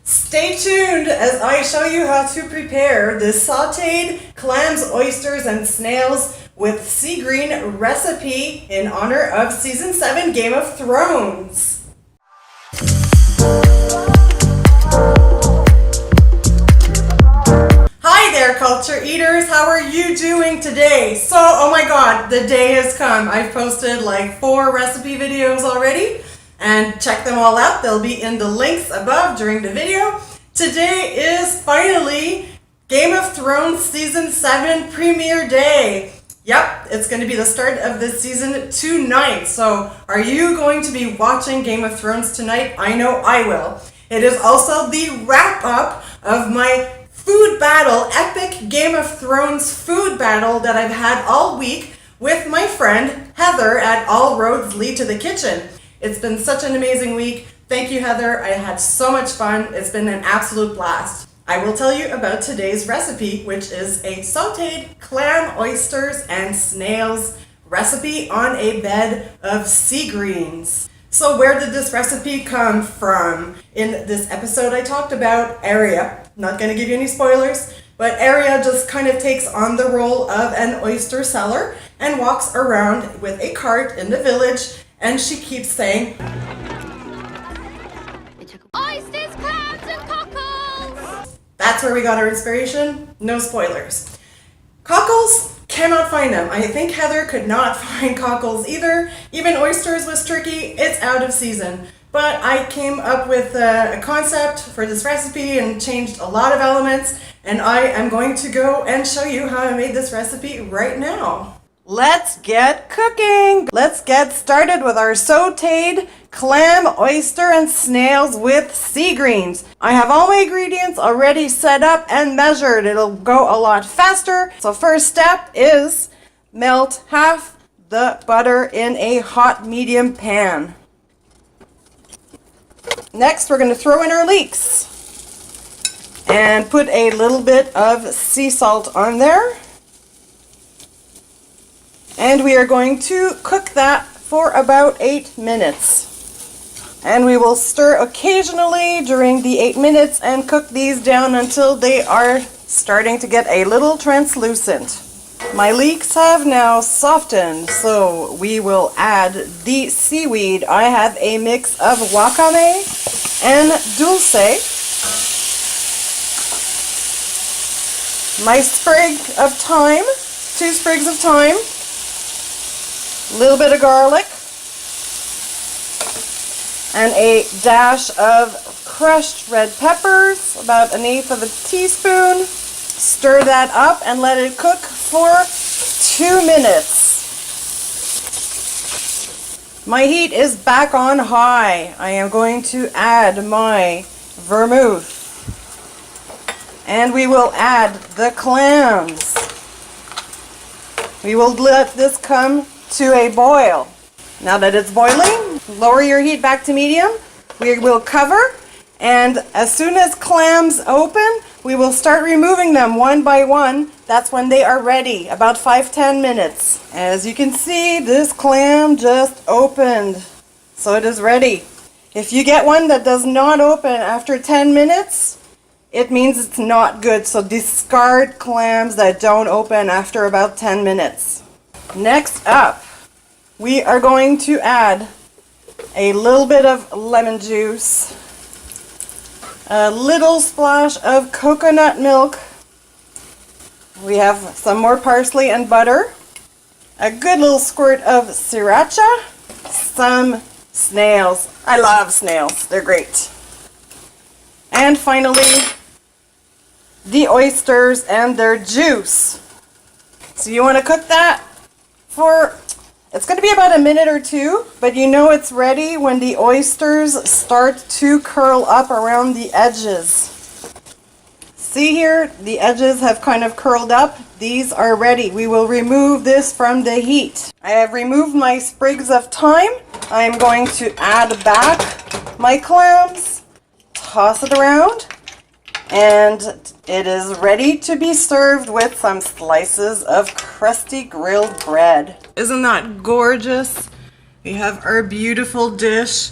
Stay tuned as I show you how to prepare this sauteed clams, oysters, and snails with sea green recipe in honor of Season 7 Game of Thrones. Hi there, culture eaters. How are you doing today? So, oh my god, the day has come. I've posted like 4 recipe videos already. And check them all out. They'll be in the links above during the video. Today is finally Game of Thrones Season 7 premiere day. Yep, it's going to be the start of this season tonight. So are you going to be watching Game of Thrones tonight? I know I will. It is also the wrap up of my food battle, epic Game of Thrones food battle that I've had all week with my friend Heather at All Roads Lead to the Kitchen. It's been such an amazing week. Thank you, Heather. I had so much fun. It's been an absolute blast. I will tell you about today's recipe, which is a sauteed clam, oysters, and snails recipe on a bed of sea greens. So where did this recipe come from? In this episode, I talked about Arya. Not going to give you any spoilers, but Arya just kind of takes on the role of an oyster seller and walks around with a cart in the village. And she keeps saying, oysters, clams, and cockles! That's where we got our inspiration. No spoilers. Cockles, cannot find them. I think Heather could not find cockles either. Even oysters was tricky. It's out of season. But I came up with a concept for this recipe and changed a lot of elements. And I am going to go and show you how I made this recipe right now. Let's get cooking! Let's get started with our sauteed clam, oyster, and snails with sea greens. I have all my ingredients already set up and measured. It'll go a lot faster. So first step is melt half the butter in a hot medium pan. Next, we're going to throw in our leeks and put a little bit of sea salt on there. And we are going to cook that for about 8 minutes. And we will stir occasionally during the 8 minutes and cook these down until they are starting to get a little translucent. My leeks have now softened, so we will add the seaweed. I have a mix of wakame and dulce. My sprig of thyme, 2 sprigs of thyme. A little bit of garlic, and a dash of crushed red peppers, about 1/8 of a teaspoon. Stir that up and let it cook for 2 minutes. My heat is back on high. I am going to add my vermouth, and we will add the clams. We will let this come to a boil. Now that it's boiling, lower your heat back to medium. We will cover, and as soon as clams open, we will start removing them one by one. That's when they are ready, about 5-10 minutes. As you can see, this clam just opened, so it is ready. If you get one that does not open after 10 minutes, it means it's not good, so discard clams that don't open after about 10 minutes. Next up, we are going to add a little bit of lemon juice, a little splash of coconut milk. We have some more parsley and butter, a good little squirt of sriracha, some snails. I love snails, they're great. And finally, the oysters and their juice. So you want to cook that for, it's going to be about a minute or 2, but you know it's ready when the oysters start to curl up around the edges. See here, the edges have kind of curled up. These are ready. We will remove this from the heat. I have removed my sprigs of thyme. I am going to add back my clams, toss it around, and it is ready to be served with some slices of crusty grilled bread. Isn't that gorgeous? We have our beautiful dish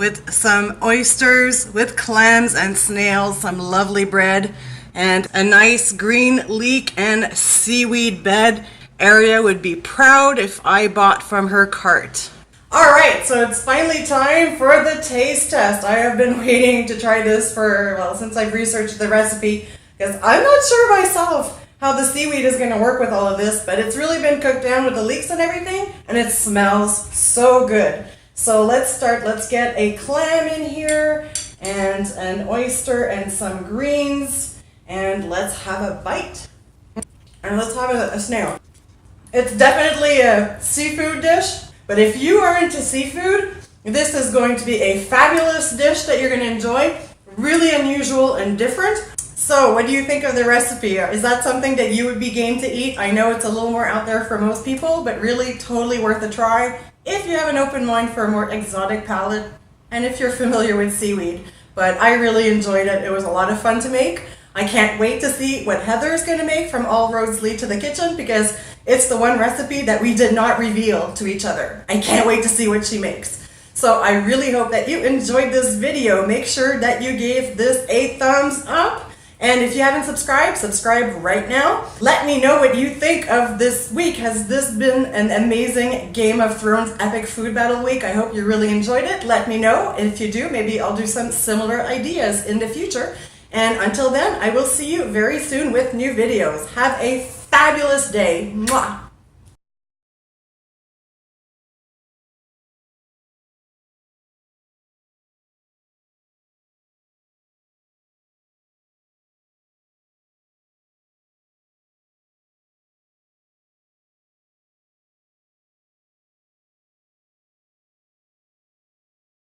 with some oysters, with clams and snails, some lovely bread, and a nice green leek and seaweed bed. Aria would be proud if I bought from her cart. Alright, so it's finally time for the taste test. I have been waiting to try this for, well, since I've researched the recipe, because I'm not sure myself how the seaweed is going to work with all of this, but it's really been cooked down with the leeks and everything, and it smells so good. So let's start. Let's get a clam in here, and an oyster, and some greens, and let's have a bite. And let's have a snail. It's definitely a seafood dish, but if you are into seafood, this is going to be a fabulous dish that you're going to enjoy. Really unusual and different. So what do you think of the recipe? Is that something that you would be game to eat? I know it's a little more out there for most people, but really totally worth a try if you have an open mind for a more exotic palate and if you're familiar with seaweed. But I really enjoyed it. It was a lot of fun to make. I can't wait to see what Heather's going to make from All Roads Lead to the Kitchen, because it's the one recipe that we did not reveal to each other. I can't wait to see what she makes. So I really hope that you enjoyed this video. Make sure that you gave this a thumbs up. And if you haven't subscribed, subscribe right now. Let me know what you think of this week. Has this been an amazing Game of Thrones epic food battle week? I hope you really enjoyed it. Let me know. And if you do, maybe I'll do some similar ideas in the future. And until then, I will see you very soon with new videos. Have a fabulous day. Mwah!